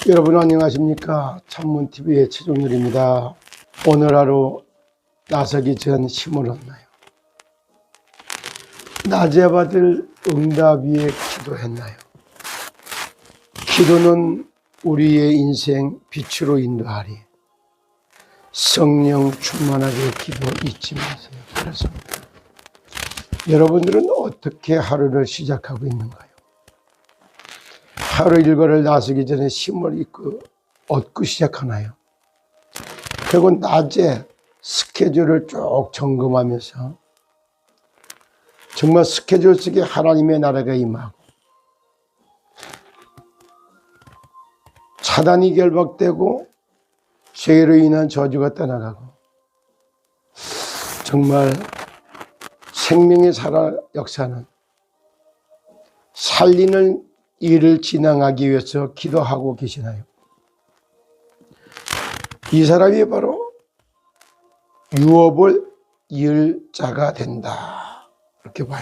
여러분 안녕하십니까? 찬문TV의 최종렬입니다. 오늘 하루 나서기 전 힘을 얻나요? 낮에 받을 응답 위에 기도했나요? 기도는 우리의 인생 빛으로 인도하리. 성령 충만하게 기도 잊지 마세요. 그렇습니다. 여러분들은 어떻게 하루를 시작하고 있는가요? 하루 일과를 나서기 전에 힘을 얻고 시작하나요? 그리고 낮에 스케줄을 쭉 점검하면서 정말 스케줄 속에 하나님의 나라가 임하고 사단이 결박되고 죄로 인한 저주가 떠나가고 정말 생명의 살아 역사는 살리는 일을 진행하기 위해서 기도하고 계시나요? 이 사람이 바로 유업을 이을 자가 된다, 이렇게 봐요.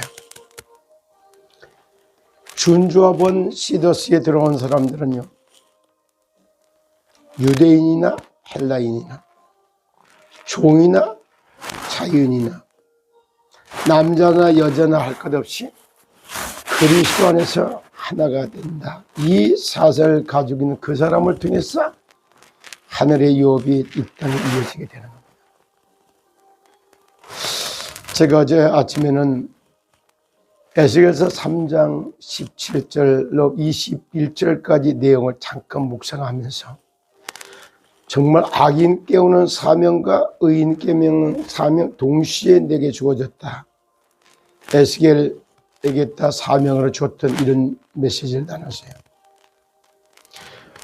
준주합원 시더스에 들어온 사람들은요, 유대인이나 헬라인이나 종이나 자유인이나 남자나 여자나 할 것 없이 그리스도 안에서 하나가 된다. 이 사실을 가지고 있는 그 사람을 통해서 하늘의 유업이 이 땅에 이어지게 되는 겁니다. 제가 어제 아침에는 에스겔서 3장 17절로 21절까지 내용을 잠깐 묵상하면서 정말 악인 깨우는 사명과 의인 깨우는 사명 동시에 내게 주어졌다. 에스겔에게 다 사명으로 줬던 이런 메시지를 나눴어요.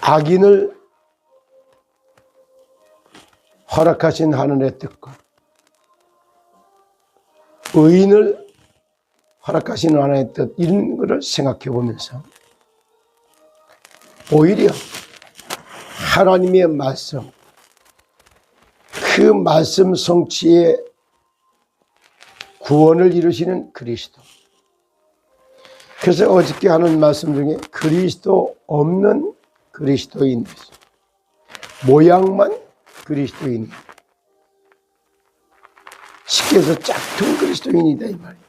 악인을 허락하신 하늘의 뜻과 의인을 허락하신 하나님의 뜻, 이런 것을 생각해 보면서 오히려 하나님의 말씀, 그 말씀 성취의 구원을 이루시는 그리스도. 그래서 어저께 하는 말씀 중에 그리스도 없는 그리스도인, 모양만 그리스도인이, 쉽게 해서 짝퉁 그리스도인이다 이 말이에요.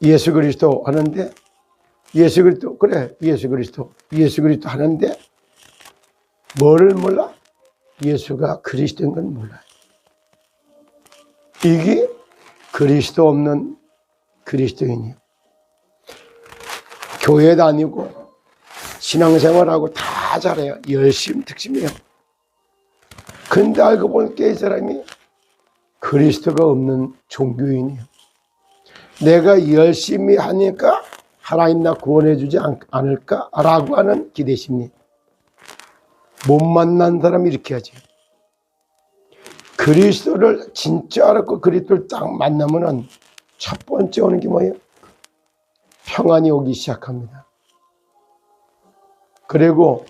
예수 그리스도 하는데 예수 그리스도, 그래 예수 그리스도 하는데 뭐를 몰라? 예수가 그리스도인 건 몰라요. 이게 그리스도 없는 그리스도인이요. 교회 다니고 신앙생활하고 다 잘해요. 열심 특심이에요. 근데 알고 보니까 이 사람이 그리스도가 없는 종교인이에요. 내가 열심히 하니까 하나님 나 구원해 주지 않을까라고 하는 기대심리. 못 만난 사람이 이렇게 하지. 그리스도를 진짜 알았고 그리스도를 딱 만나면은 첫 번째 오는 게 뭐예요? 평안이 오기 시작합니다. 그리고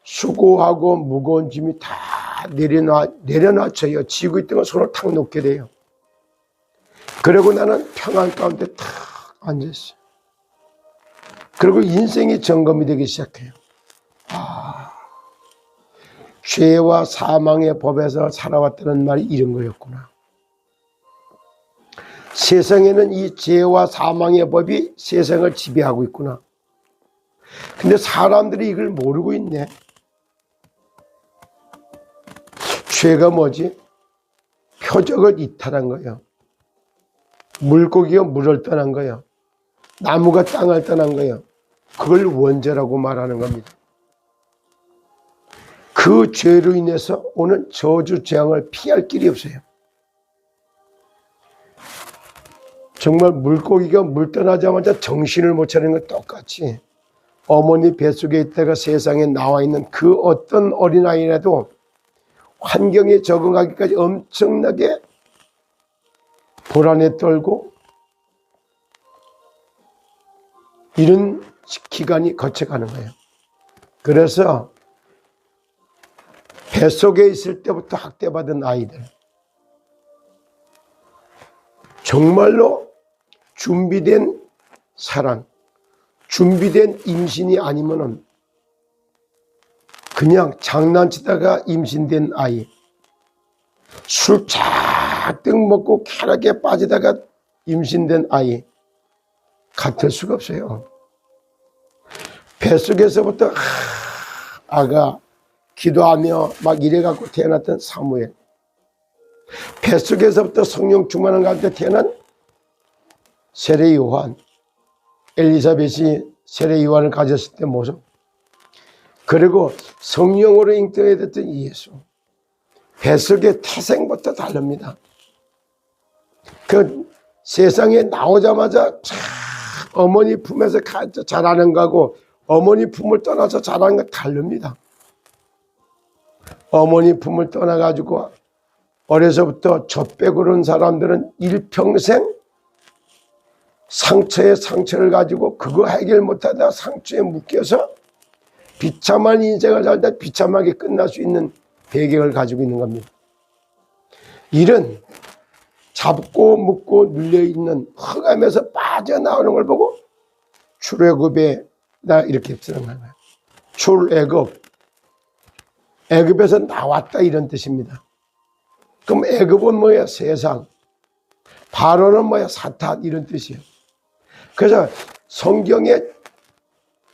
수고하고 무거운 짐이 다 내려놔쳐요. 지고 있던 거 손을 탁 놓게 돼요. 그리고 나는 평안 가운데 탁 앉아있어요. 그리고 인생이 점검이 되기 시작해요. 죄와 사망의 법에서 살아왔다는 말이 이런 거였구나. 세상에는 이 죄와 사망의 법이 세상을 지배하고 있구나. 근데 사람들이 이걸 모르고 있네. 죄가 뭐지? 표적을 이탈한 거예요. 물고기가 물을 떠난 거예요. 나무가 땅을 떠난 거예요. 그걸 원죄라고 말하는 겁니다. 그 죄로 인해서 오는 저주 재앙을 피할 길이 없어요. 정말 물고기가 물 떠나자마자 정신을 못 차리는 것 똑같이 어머니 뱃속에 있다가 세상에 나와 있는 그 어떤 어린아이라도 환경에 적응하기까지 엄청나게 불안에 떨고 이런 기간이 거쳐가는 거예요. 그래서 뱃속에 있을 때부터 학대받은 아이들, 정말로 준비된 사랑, 준비된 임신이 아니면은 그냥 장난치다가 임신된 아이, 술 잔뜩 먹고 쾌락에 빠지다가 임신된 아이 같을 수가 없어요. 뱃속에서부터 아가 기도하며 막 이래갖고 태어났던 사무엘, 뱃속에서부터 성령 충만한 가운데 태어난 세례 요한, 엘리사벳이 세례 요한을 가졌을 때 모습, 그리고 성령으로 잉태됐던 예수, 뱃속의 태생부터 다릅니다. 그 세상에 나오자마자 어머니 품에서 자라는 거하고 어머니 품을 떠나서 자라는 거 다릅니다. 어머니 품을 떠나가지고 어려서부터 젖배 그런 사람들은 일평생 상처에 상처를 가지고 그거 해결 못하다 상처에 묶여서 비참한 인생을 살다 비참하게 끝날 수 있는 배경을 가지고 있는 겁니다. 이런 잡고 묶고 눌려있는 흑암에서 빠져나오는 걸 보고 출애굽에 나 이렇게 들어간 거예요. 출애굽, 애굽에서 나왔다 이런 뜻입니다. 그럼 애굽은 뭐야? 세상. 바로는 뭐야? 사탄 이런 뜻이에요. 그래서 성경의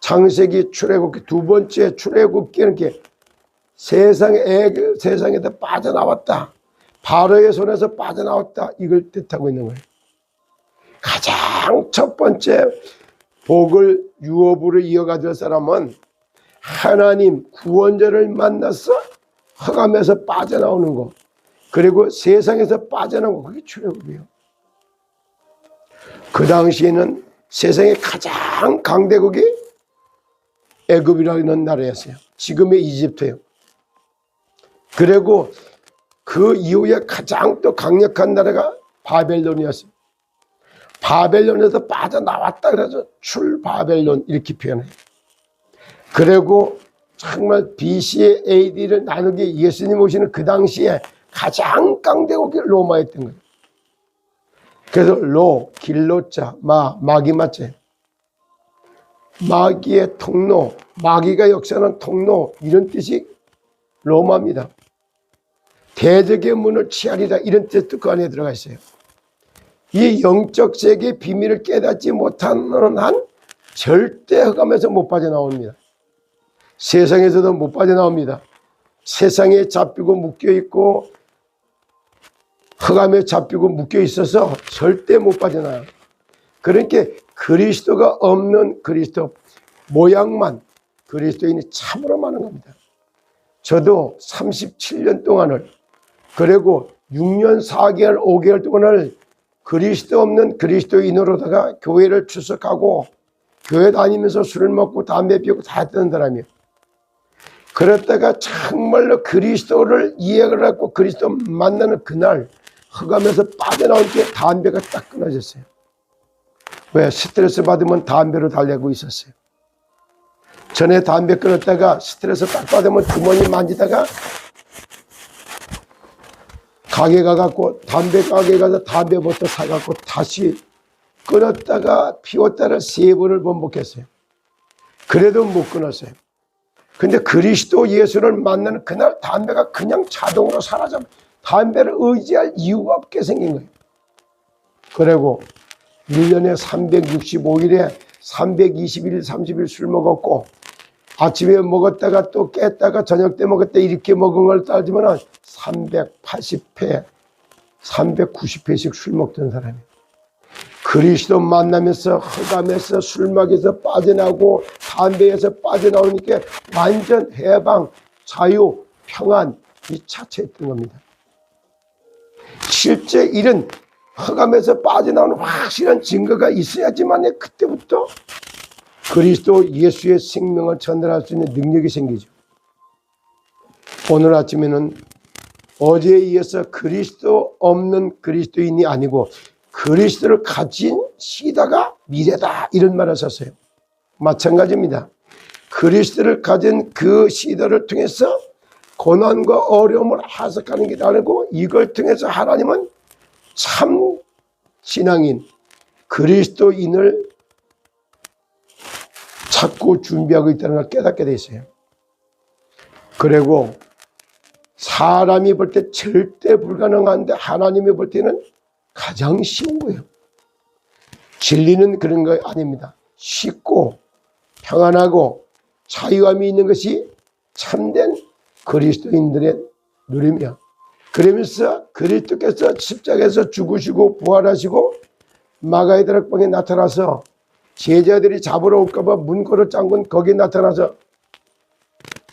창세기, 출애굽기 두 번째 출애굽기는 이렇게 세상에서 빠져나왔다, 바로의 손에서 빠져나왔다 이걸 뜻하고 있는 거예요. 가장 첫 번째 복을 유업으로 이어가줄 사람은 하나님 구원자를 만나서 흑암에서 빠져나오는 거, 그리고 세상에서 빠져나오는 거, 그게 출애굽이에요. 그 당시에는 세상의 가장 강대국이 애굽이라는 나라였어요. 지금의 이집트예요. 그리고 그 이후에 가장 또 강력한 나라가 바벨론이었어요. 바벨론에서 빠져나왔다 그래서 출바벨론 이렇게 표현해요. 그리고 정말 BC의 AD를 나누게 예수님 오시는 그 당시에 가장 강대국이 로마였던 거예요. 그래서 길로자, 마귀마체, 마귀의 통로, 마귀가 역사하는 통로 이런 뜻이 로마입니다. 대적의 문을 취하리라 이런 뜻도 그 안에 들어가 있어요. 이 영적 세계의 비밀을 깨닫지 못하는 한 절대 흑암에서 못 빠져나옵니다. 세상에서도 못 빠져나옵니다. 세상에 잡히고 묶여있고 흑암에 잡히고 묶여있어서 절대 못 빠져나와요. 그러니까 그리스도가 없는 그리스도 모양만 그리스도인이 참으로 많은 겁니다. 저도 37년 동안을, 그리고 6년 4개월 5개월 동안을 그리스도 없는 그리스도인으로다가 교회를 출석하고 교회 다니면서 술을 먹고 담배 피우고 다 했던 사람이에요. 그랬다가 정말로 그리스도를 이해를 하고 그리스도 만나는 그날 흑암에서 빠져나올 때 담배가 딱 끊어졌어요. 왜? 스트레스 받으면 담배로 달래고 있었어요. 전에 담배 끊었다가 스트레스 딱 받으면 주머니 만지다가 가게 가갖고 담배 가게 가서 담배부터 사갖고 다시 끊었다가 피웠다를 3번을 반복했어요. 그래도 못 끊었어요. 근데 그리스도 예수를 만나는 그날 담배가 그냥 자동으로 사라져, 담배를 의지할 이유가 없게 생긴 거예요. 그리고 1년에 365일에 320일, 30일 술 먹었고 아침에 먹었다가 또 깼다가 저녁 때 먹었다 이렇게 먹은 걸 따지면 380회, 390회씩 술 먹던 사람이에요. 그리스도 만나면서 흑암에서 술막에서 빠져나오고 담배에서 빠져나오니까 완전 해방, 자유, 평안 이 자체였던 겁니다. 실제 이런 흑암에서 빠져나오는 확실한 증거가 있어야지만 그때부터 그리스도 예수의 생명을 전달할 수 있는 능력이 생기죠. 오늘 아침에는 어제에 이어서 그리스도 없는 그리스도인이 아니고 그리스도를 가진 시대가 미래다 이런 말을 썼어요. 마찬가지입니다. 그리스도를 가진 그 시대를 통해서 고난과 어려움을 해석하는 게 아니고 이걸 통해서 하나님은 참 신앙인 그리스도인을 자꾸 준비하고 있다는 걸 깨닫게 돼 있어요. 그리고 사람이 볼 때 절대 불가능한데 하나님이 볼 때는 가장 쉬운 거예요. 진리는 그런 거 아닙니다. 쉽고 평안하고 자유함이 있는 것이 참된 그리스도인들의 누림이야. 그러면서 그리스도께서 십자가에서 죽으시고 부활하시고 마가의 다락방에 나타나서 제자들이 잡으러 올까봐 문고를 짠 거기에 나타나서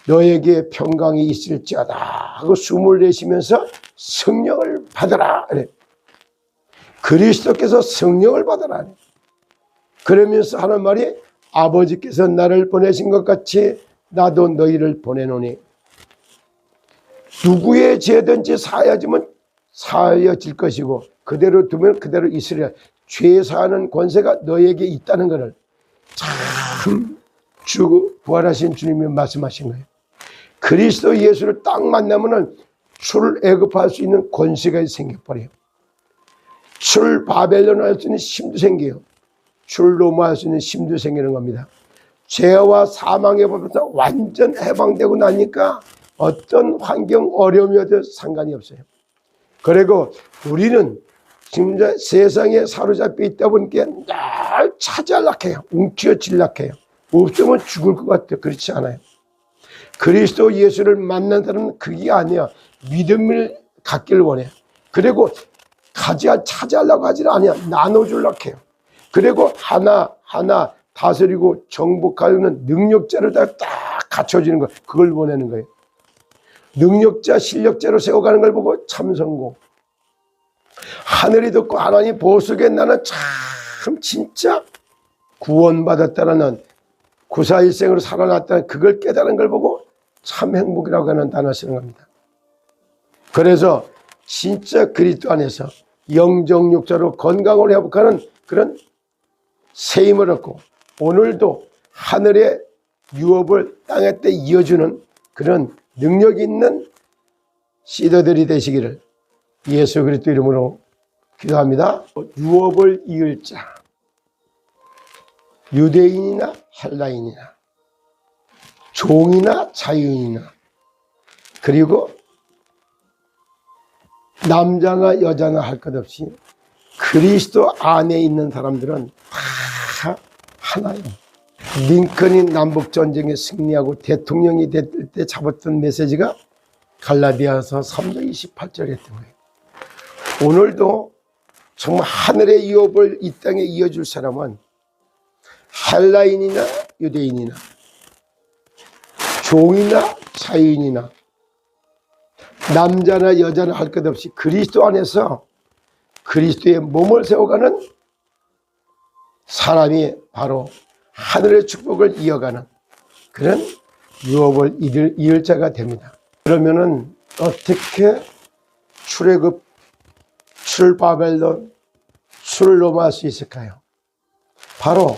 너에게 평강이 있을지어다 하고 숨을 내쉬면서 성령을 받아라 그래. 그리스도께서 성령을 받아라. 그러면서 하는 말이 아버지께서 나를 보내신 것 같이 나도 너희를 보내노니 누구의 죄든지 사하여지면 사하여질 것이고 그대로 두면 그대로 있으리라. 죄 사하는 권세가 너에게 있다는 것을 참 부활하신 주님이 말씀하신 거예요. 그리스도 예수를 딱 만나면은 출애굽할 수 있는 권세가 생겨버려요. 출바벨론 할 수 있는 힘도 생겨요. 출로마 할 수 있는 힘도 생기는 겁니다. 죄와 사망의 법에서 완전 해방되고 나니까 어떤 환경 어려움이 어도 상관이 없어요. 그리고 우리는 지금 세상에 사로잡혀 있다 보니까 날 찾아려고 해요. 움켜쥐려고 해요. 없으면 죽을 것 같아요. 그렇지 않아요. 그리스도 예수를 만난 사람은 그게 아니야. 믿음을 갖기를 원해요. 그리고 찾아려고 하지 않아요. 나눠주려고 해요. 그리고 하나하나 다스리고 정복하는 능력자를 딱 갖춰지는 거, 그걸 원하는 거예요. 능력자, 실력자로 세워가는 걸 보고 참 성공. 하늘이 듣고 하나님 보석에 나는 참 진짜 구원받았다는 구사일생으로 살아났다는 그걸 깨달은 걸 보고 참 행복이라고 하는 단어 쓰는 겁니다. 그래서 진짜 그리스도 안에서 영적 육자로 건강을 회복하는 그런 세임을 얻고 오늘도 하늘의 유업을 땅에 때 이어주는 그런 능력 있는 시더들이 되시기를 예수 그리스도 이름으로 기도합니다. 유업을 이을 자, 유대인이나 헬라인이나 종이나 자유인이나 그리고 남자나 여자나 할 것 없이 그리스도 안에 있는 사람들은 다 하나예요. 링컨이 남북전쟁에 승리하고 대통령이 됐을 때 잡았던 메시지가 갈라디아서 3장 28절에 했던 거예요. 오늘도 정말 하늘의 유업을 이 땅에 이어줄 사람은 헬라인이나 유대인이나 종이나 자유인이나 남자나 여자나 할 것 없이 그리스도 안에서 그리스도의 몸을 세워가는 사람이 바로 하늘의 축복을 이어가는 그런 유업을 이을 자가 됩니다. 그러면은 어떻게 출애굽, 출바벨론, 출로마 할 수 있을까요? 바로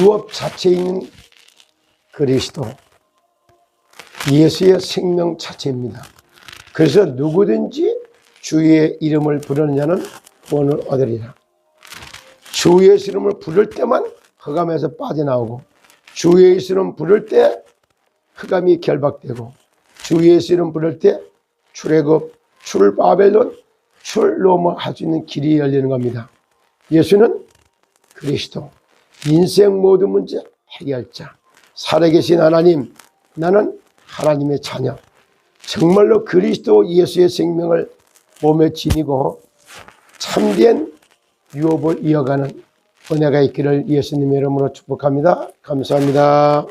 유업 자체에 있는 그리스도, 예수의 생명 자체입니다. 그래서 누구든지 주의 이름을 부르는 자는 구원을 얻으리라. 주 예수 이름을 부를 때만 흑암에서 빠져나오고 주 예수 이름 부를 때 흑암이 결박되고 주 예수 이름 부를 때 출애굽, 출바벨론, 출로마 할 수 있는 길이 열리는 겁니다. 예수는 그리스도, 인생 모든 문제 해결자, 살아계신 하나님, 나는 하나님의 자녀, 정말로 그리스도 예수의 생명을 몸에 지니고 참된 유업을 이어가는 은혜가 있기를 예수님의 이름으로 축복합니다. 감사합니다.